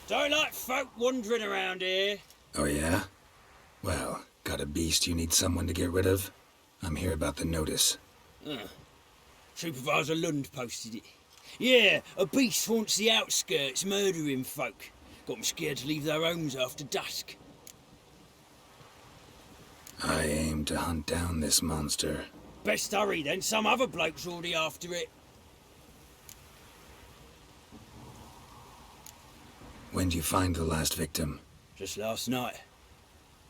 Don't like folk wandering around here. Oh yeah? Well, got a beast you need someone to get rid of? I'm here about the notice. Supervisor Lund posted it. Yeah, a beast haunts the outskirts, murdering folk. Got them scared to leave their homes after dusk. I aim to hunt down this monster. Best hurry then, some other bloke's already after it. When'd you find the last victim? Just last night.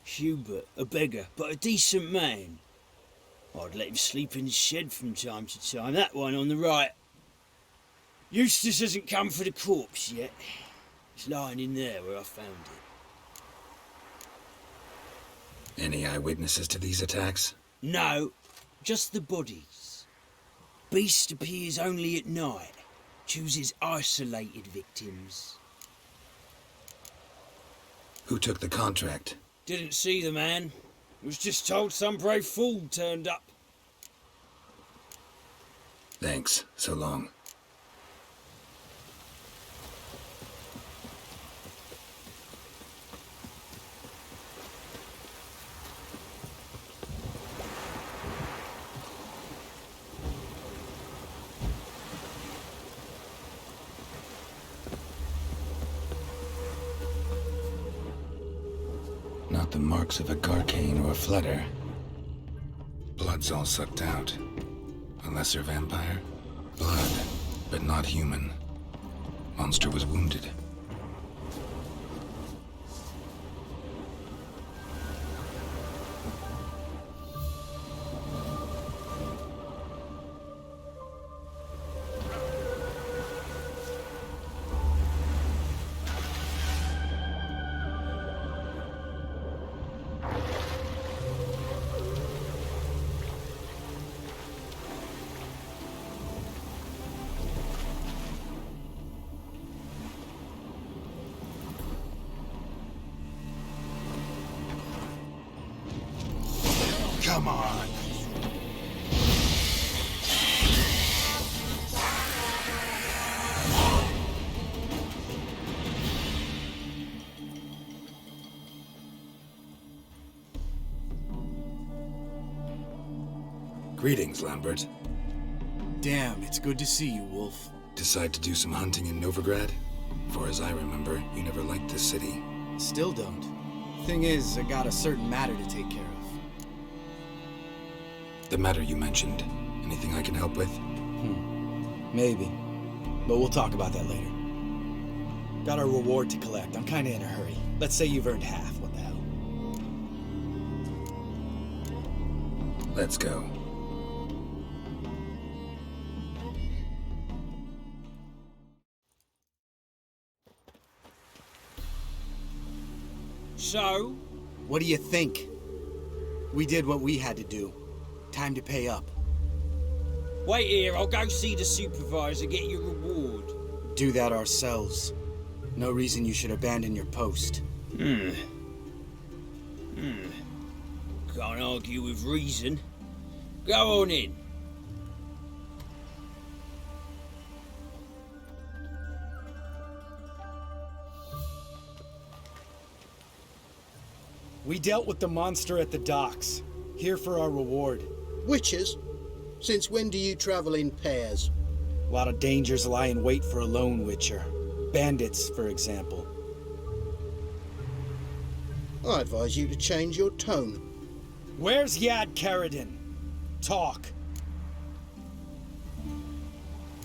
Hubert, a beggar, but a decent man. I'd let him sleep in his shed from time to time, that one on the right. Eustace hasn't come for the corpse yet. It's lying in there where I found it. Any eyewitnesses to these attacks? No, just the bodies. Beast appears only at night, chooses isolated victims. Who took the contract? Didn't see the man. Was just told some brave fool turned up. Thanks. So long. Not the marks of a garcane or a flutter. Blood's all sucked out. A lesser vampire? Blood, but not human. Monster was wounded. Come on! Greetings, Lambert. Damn, it's good to see you, Wolf. Decide to do some hunting in Novigrad? For as I remember, you never liked this city. Still don't. Thing is, I got a certain matter to take care of. The matter you mentioned. Anything I can help with? Maybe. But we'll talk about that later. Got our reward to collect. I'm kinda in a hurry. Let's say you've earned half. What the hell? Let's go. So? What do you think? We did what we had to do. Time to pay up. Wait here, I'll go see the supervisor, get your reward. Do that ourselves. No reason you should abandon your post. Can't argue with reason. Go on in. We dealt with the monster at the docks. Here for our reward. Witches? Since when do you travel in pairs? A lot of dangers lie in wait for a lone witcher. Bandits, for example. I advise you to change your tone. Where's Yad Karadin? Talk.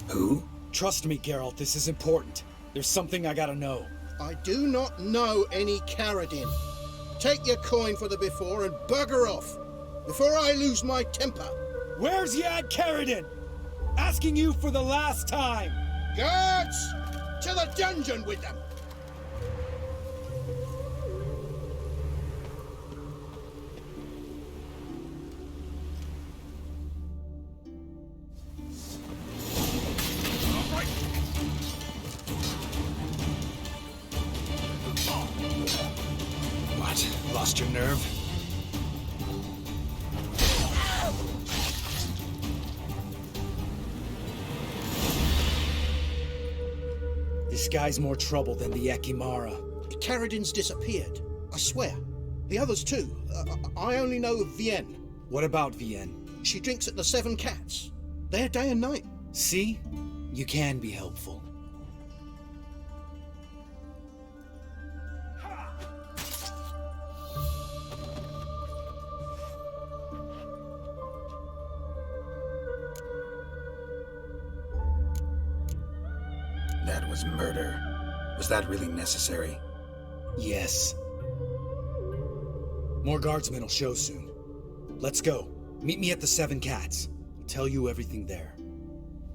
Who? Trust me, Geralt, this is important. There's something I gotta know. I do not know any Karadin. Take your coin for the before and bugger off, before I lose my temper. Where's Yad Karadin? Asking you for the last time. Guards! To the dungeon with them! What? Lost your nerve? This This guy's more trouble than the Ekimara. Carradin's disappeared. I swear. The others too. I only know of Vienne. What about Vienne? She drinks at the Seven Cats. There day and night. See? You can be helpful. That was murder. Was that really necessary? Yes. More guardsmen will show soon. Let's go. Meet me at the Seven Cats. I'll tell you everything there.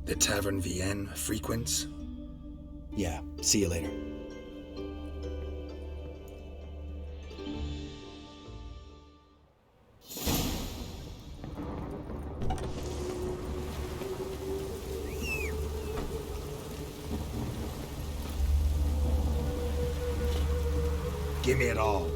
The Tavern Vienne frequents? Yeah, see you later. Give me it all.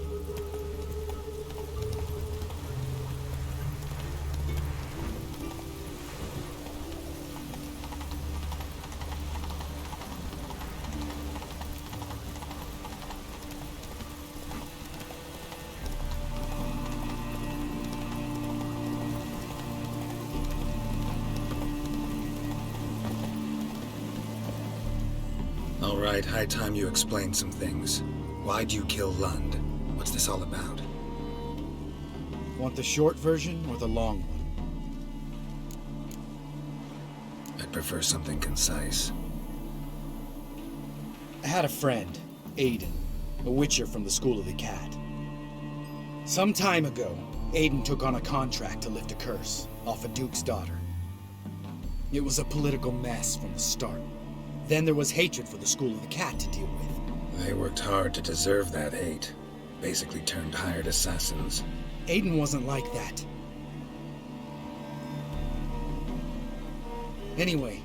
All right, high time you explain some things. Why'd you kill Lund? What's this all about? Want the short version or the long one? I'd prefer something concise. I had a friend, Aiden, a witcher from the School of the Cat. Some time ago, Aiden took on a contract to lift a curse off a duke's daughter. It was a political mess from the start. Then there was hatred for the School of the Cat to deal with. They worked hard to deserve that hate. Basically turned hired assassins. Aiden wasn't like that. Anyway,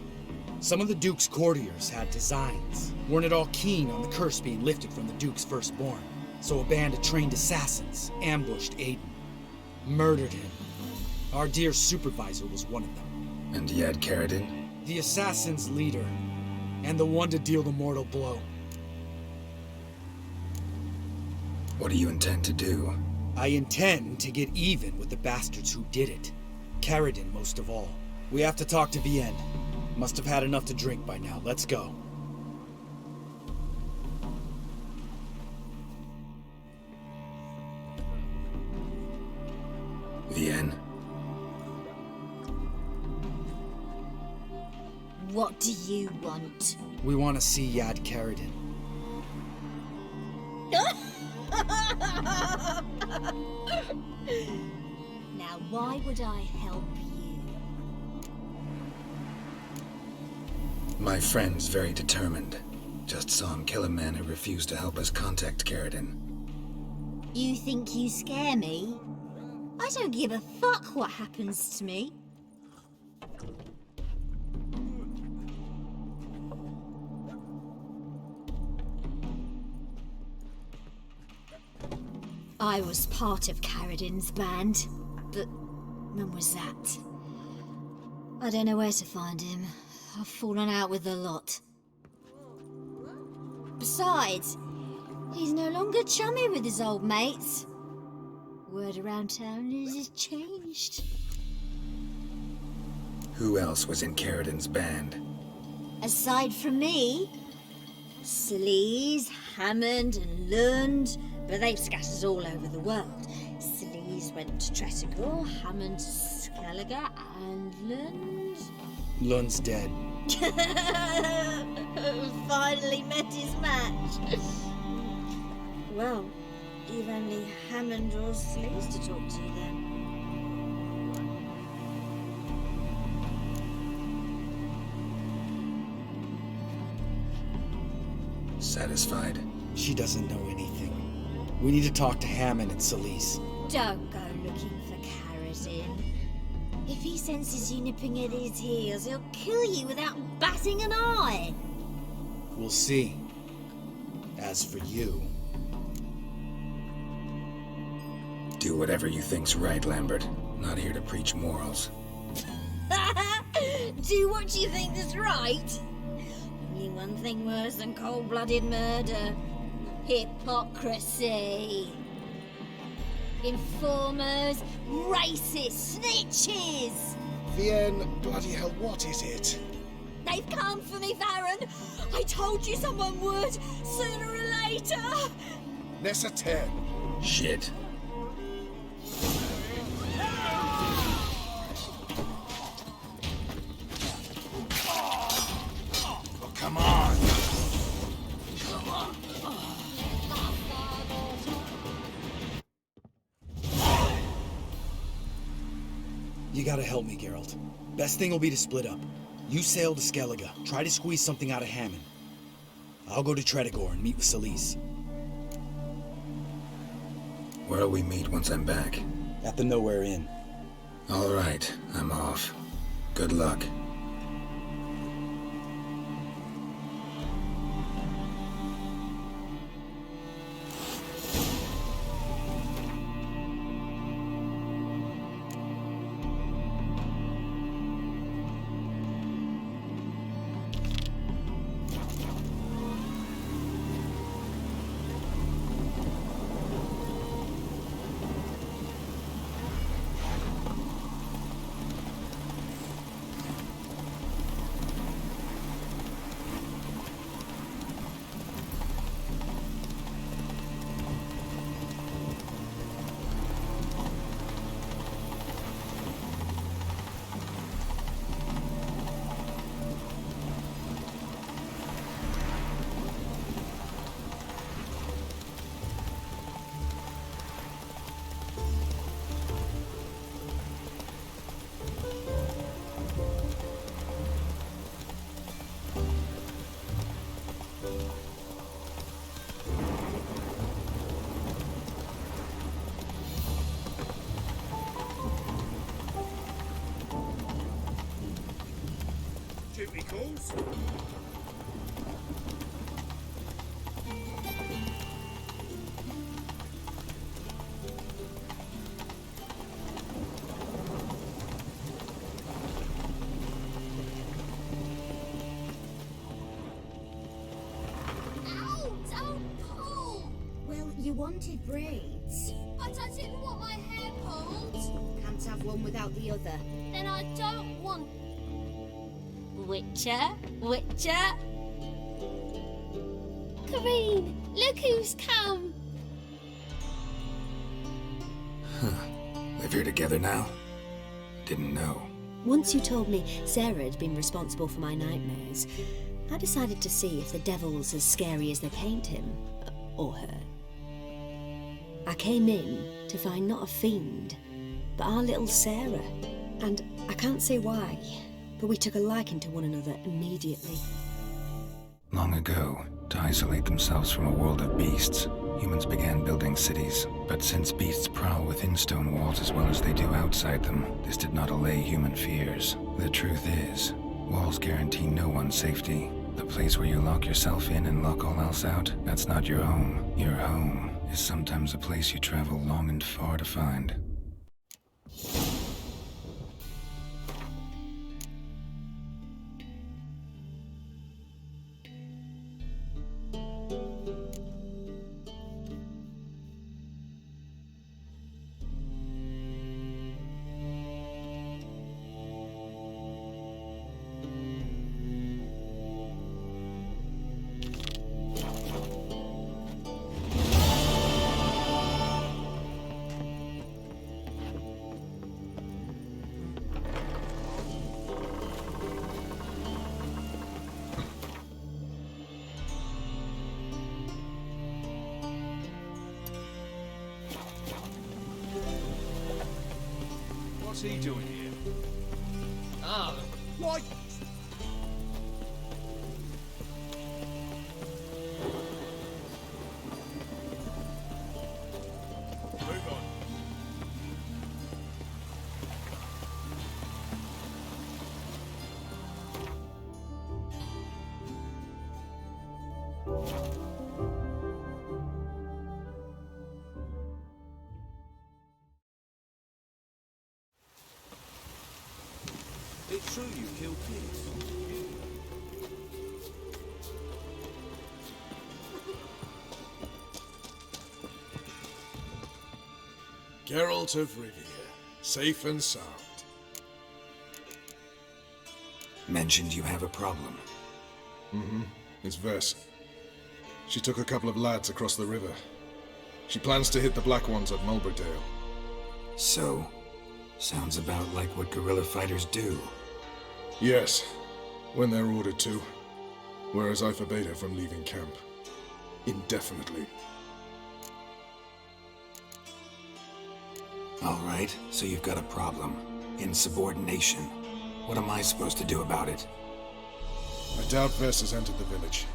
some of the Duke's courtiers had designs. Weren't at all keen on the curse being lifted from the Duke's firstborn. So a band of trained assassins ambushed Aiden. Murdered him. Our dear supervisor was one of them. And Yad Carradin? The assassin's leader. And the one to deal the mortal blow. What do you intend to do? I intend to get even with the bastards who did it. Carradin most of all. We have to talk to Vienne. Must have had enough to drink by now. Let's go. Vienne? What do you want? We want to see Yad Carradin. Now, why would I help you? My friend's very determined. Just saw him kill a man who refused to help us contact Carradin. You think you scare me? I don't give a fuck what happens to me. I was part of Carradin's band, but when was that? I don't know where to find him. I've fallen out with a lot. Besides, he's no longer chummy with his old mates. Word around town is he's changed. Who else was in Carradin's band? Aside from me, Sleaze, Hammond and Lund, but they've scattered all over the world. Sleaze went to Tretigor, Hammond to Skellige, and Lund... Lund's dead. Finally met his match. Well, you've only Hammond or Sleaze to talk to then. Satisfied? She doesn't know anything. We need to talk to Hammond and Sleaze. Don't go looking for Carradin. If he senses you nipping at his heels, he'll kill you without batting an eye. We'll see. As for you... Do whatever you think's right, Lambert. Not here to preach morals. Do what you think is right. Only one Something worse than cold-blooded murder. Hypocrisy. Informers, racists, snitches! Vienne, bloody hell, what is it? They've come for me, Baron! I told you someone would, sooner or later! Nessa 10. Shit. Oh, come on! You gotta help me, Geralt. Best thing will be to split up. You sail to Skellige, try to squeeze something out of Hammond. I'll go to Tretogor and meet with Solis. Where'll we meet once I'm back? At the Nowhere Inn. All right, I'm off. Good luck. Duty calls. Ow! Don't pull! Well, you wanted braids. But I didn't want my hair pulled. Can't have one without the other. Then I don't want... Witcher? Witcher? Kareen, look who's come. Live here together now? Didn't know. Once you told me Sarah had been responsible for my nightmares, I decided to see if the devil's as scary as they paint him, or her. I came in to find not a fiend, but our little Sarah. And I can't say why, but we took a liking to one another immediately. Long ago, to isolate themselves from a world of beasts, humans began building cities. But since beasts prowl within stone walls as well as they do outside them, this did not allay human fears. The truth is, walls guarantee no one's safety. The place where you lock yourself in and lock all else out, that's not your home. Your home is sometimes a place you travel long and far to find. What's he doing here? Ah, Why? move on. It's true you killed kids. Geralt of Rivia, safe and sound. Mentioned you have a problem. It's VES. She took a couple of lads across the river. She plans to hit the Black Ones at Mulberdale. So, sounds about like what guerrilla fighters do. Yes, when they're ordered to. Whereas I forbade her from leaving camp. Indefinitely. Alright, so you've got a problem. Insubordination. What am I supposed to do about it? I doubt VES has entered the village.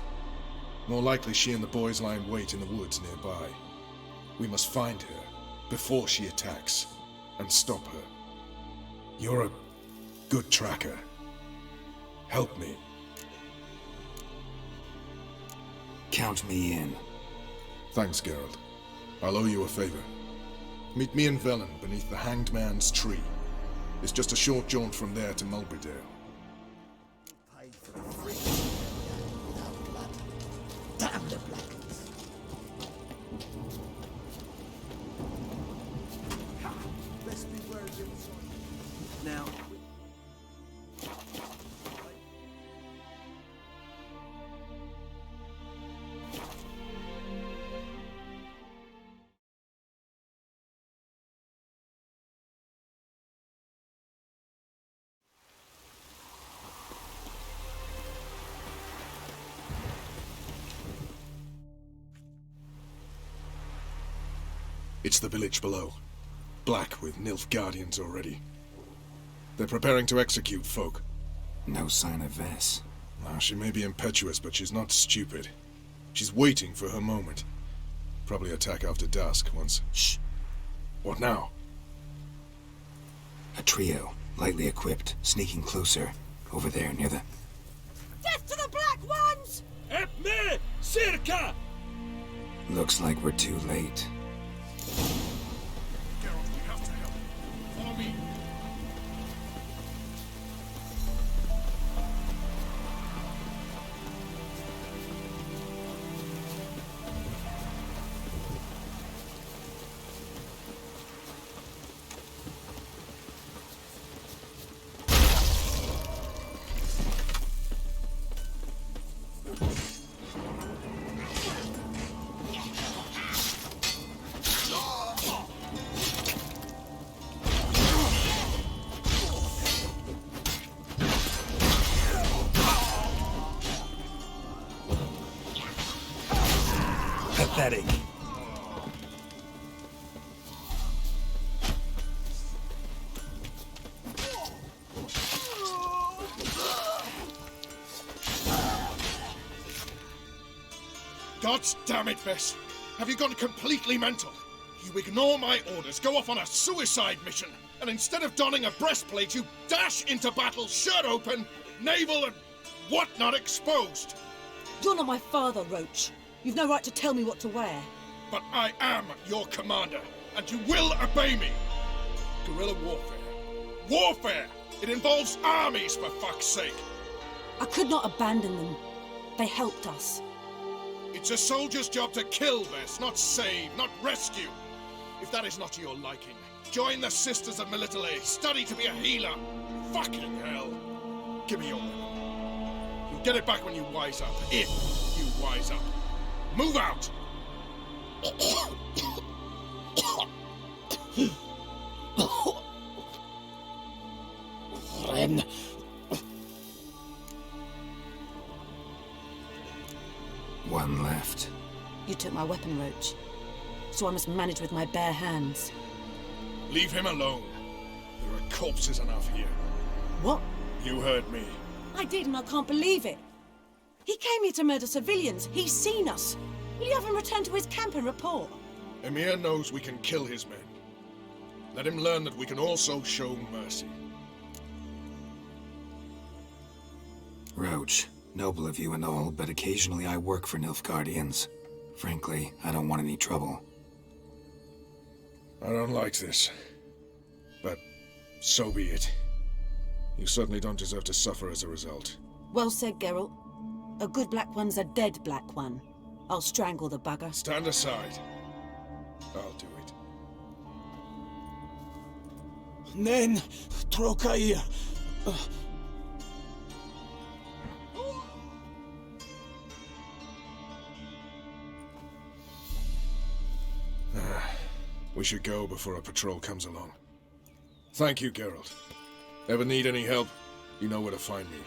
More likely she and the boys lie in wait in the woods nearby. We must find her before she attacks and stop her. You're a good tracker. Help me. Count me in. Thanks, Geralt. I'll owe you a favor. Meet me in Velen beneath the Hanged Man's tree. It's just a short jaunt from there to Mulberdale. Damn the Blackens. Best beware of him. Now. It's the village below. Black with Nilfgaardians already. They're preparing to execute folk. No sign of VES. Now, she may be impetuous, but she's not stupid. She's waiting for her moment. Probably attack after dusk once... Shh! What now? A trio, lightly equipped, sneaking closer. Over there, near the... Death to the Black Ones! Help me! Circa! Looks like we're too late. Geralt, we have to help. Follow me. Pathetic. God damn it, VES! Have you gone completely mental? You ignore my orders, go off on a suicide mission, and instead of donning a breastplate, you dash into battle, shirt open, navel and whatnot exposed. You're not my father, Roach. You've no right to tell me what to wear. But I am your commander, and you will obey me. Guerrilla warfare. Warfare! It involves armies, for fuck's sake. I could not abandon them. They helped us. It's a soldier's job to kill, VES, not save, not rescue. If that is not to your liking, join the Sisters of Melitele, study to be a healer. Fucking hell. Give me your weapon. You'll get it back when you wise up, if you wise up. Move out! Ren. One left. You took my weapon, Roach. So I must manage with my bare hands. Leave him alone. There are corpses enough here. What? You heard me. I did, and I can't believe it. He came here to murder civilians. He's seen us. Will you have him return to his camp and report? Emir knows we can kill his men. Let him learn that we can also show mercy. Roach, noble of you and all, but occasionally I work for Nilfgaardians. Frankly, I don't want any trouble. I don't like this. But so be it. You certainly don't deserve to suffer as a result. Well said, Geralt. A good black one's a dead black one. I'll strangle the bugger. Stand aside. I'll do it. Nen, trokair. We should go before a patrol comes along. Thank you, Geralt. Ever need any help? You know where to find me.